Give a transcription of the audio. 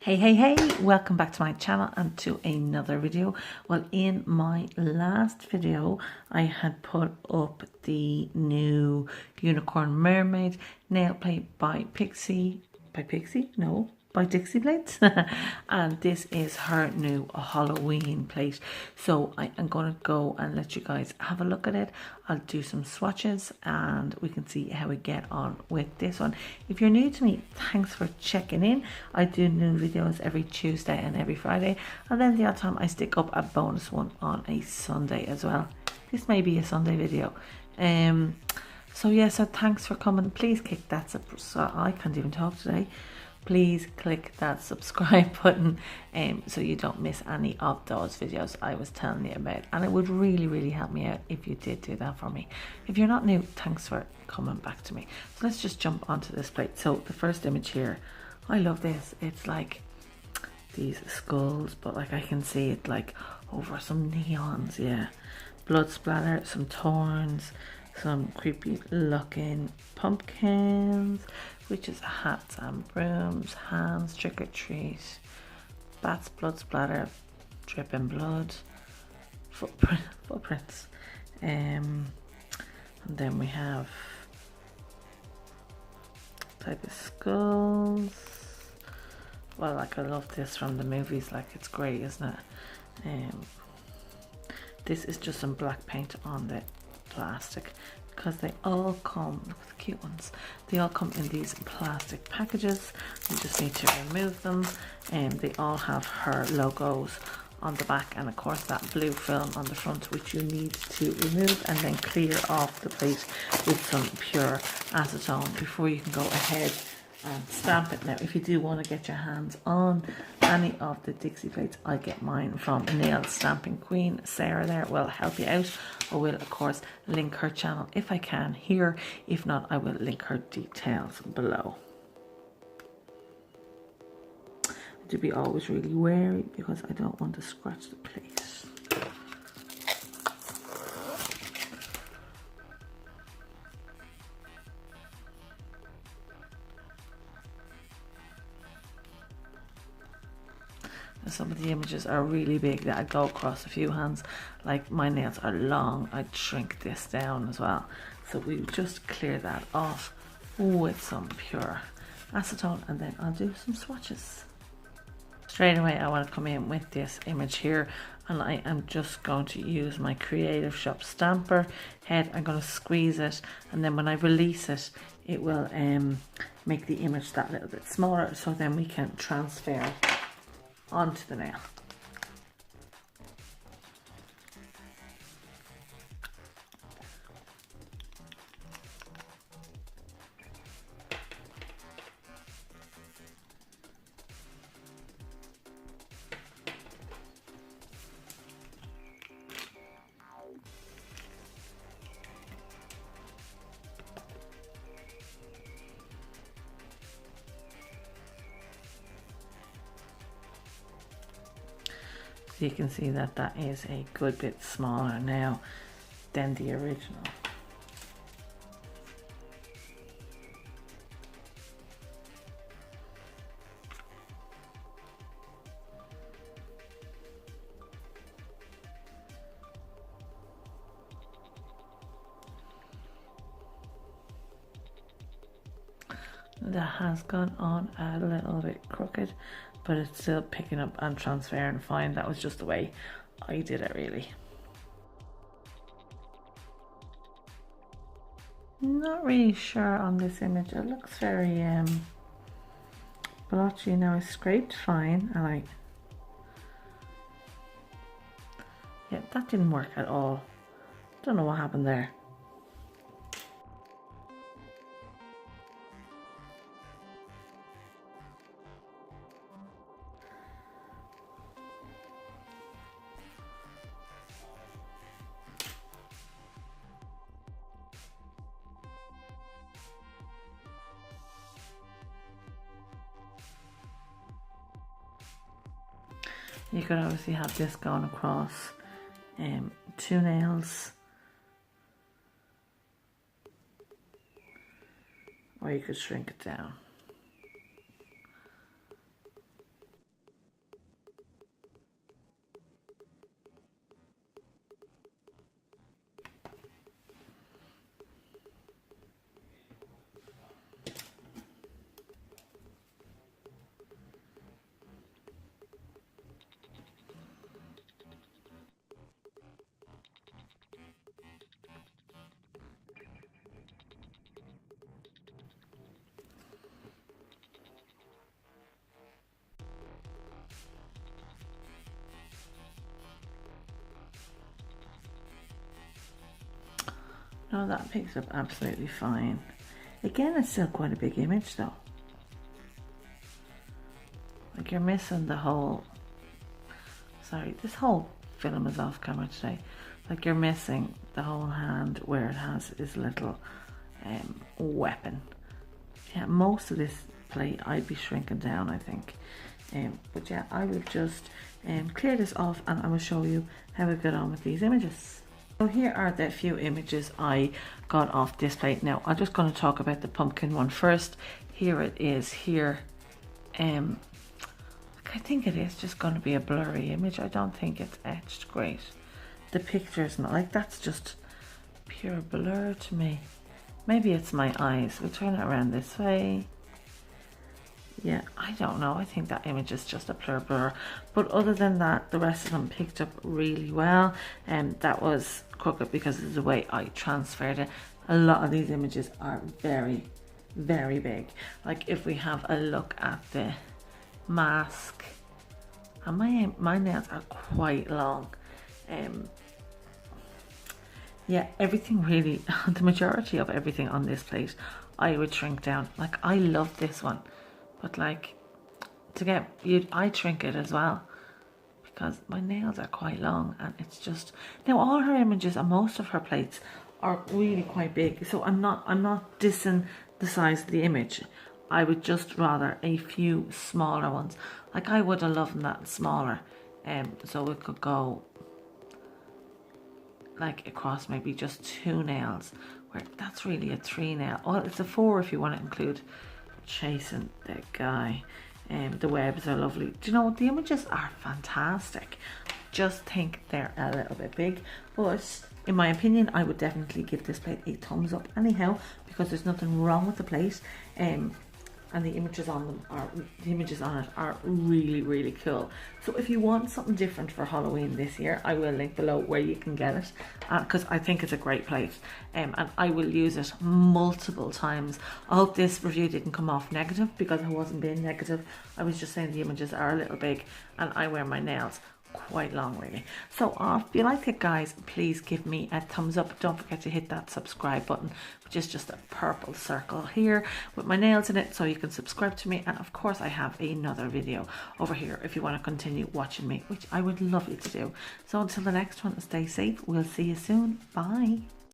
Hey, welcome back to my channel and to another video. Well, in my last video I had put up the new unicorn mermaid nail plate by Dixie plates. And this is her new Halloween plate, so I am going to go and let you guys have a look at it. I'll do some swatches and we can see how we get on with this one. If you're new to me, thanks for checking in. I do new videos every Tuesday and every Friday, and then the odd time I stick up a bonus one on a Sunday as well. This may be a Sunday video. So thanks for coming. Please click that I can't even talk today. Please click that subscribe button so you don't miss any of those videos I was telling you about, and it would really help me out if you did do that for me. If you're not new, thanks for coming back to me. So let's just jump onto this plate. So the first image here, I love this. It's like these skulls, but like I can see it like over some neons. Yeah, blood splatter, some thorns, some creepy looking pumpkins, witches' hats and brooms, hands, trick or treat, bats, blood splatter, dripping blood, footprints, and then we have type of skulls. Well, like I love this from the movies, like it's great, isn't it? This is just some black paint on the plastic, because they all come, look at the cute ones, they all come in these plastic packages. You just need to remove them, and they all have her logos on the back, and of course that blue film on the front, which you need to remove and then clear off the plate with some pure acetone before you can go ahead and stamp it. Now, if you do want to get your hands on any of the Dixie plates, I get mine from Nail Stamping Queen. Sarah there will help you out. I will of course link her channel if I can here. If not, I will link her details below. To be always really wary because I don't want to scratch the plate. Some of the images are really big that I go across a few hands. Like my nails are long, I'd shrink this down as well. So we just clear that off with some pure acetone, and then I'll do some swatches. Straight away I want to come in with this image here, and I am just going to use my Creative Shop stamper head. I'm going to squeeze it, and then when I release it, it will make the image that little bit smaller, so then we can transfer onto the nail. You can see that that is a good bit smaller now than the original. That has gone on a little bit crooked, but it's still picking up and transferring fine. That was just the way I did it, really. Not really sure on this image. It looks very blotchy. Now I scraped fine, and yeah, that didn't work at all. Don't know what happened there. You could obviously have this going across two nails, or you could shrink it down. No, that picks up absolutely fine. Again, it's still quite a big image though. Like you're missing the whole, sorry, this whole film is off camera today. Like you're missing the whole hand where it has his little weapon. Yeah, most of this plate I'd be shrinking down, I think. But yeah, I will just clear this off and I will show you how we got on with these images. So here are the few images I got off this plate. Now I'm just going to talk about the pumpkin one first. Here it is here. I think it is just going to be a blurry image. I don't think it's etched great. The picture's not, like, that's just pure blur to me. Maybe it's my eyes. We'll turn it around this way. Yeah, I don't know. I think that image is just a blur. But other than that, the rest of them picked up really well. And that was crooked because of the way I transferred it. A lot of these images are very, very big. Like if we have a look at the mask, and my nails are quite long. Yeah, everything really, the majority of everything on this plate I would shrink down. Like I love this one, but like to get you, I'd shrink it as well because my nails are quite long. And it's just, now all her images and most of her plates are really quite big, so I'm not dissing the size of the image. I would just rather a few smaller ones. Like I would have loved that smaller, so we could go like across maybe just 2 nails, where that's really a 3 nail. Well, it's a 4 if you want to include chasing the guy. The webs are lovely. Do you know what? The images are fantastic. Just think they're a little bit big, but in my opinion, I would definitely give this plate a thumbs up anyhow, because there's nothing wrong with the plate. And the images on it are really, really cool. So if you want something different for Halloween this year, I will link below where you can get it, because I think it's a great plate, and I will use it multiple times. I hope this review didn't come off negative, because I wasn't being negative. I was just saying the images are a little big and I wear my nails quite long really. So if you like it guys, please give me a thumbs up. Don't forget to hit that subscribe button, which is just a purple circle here with my nails in it, so you can subscribe to me. And of course I have another video over here if you want to continue watching me, which I would love you to do. So until the next one, stay safe. We'll see you soon. Bye.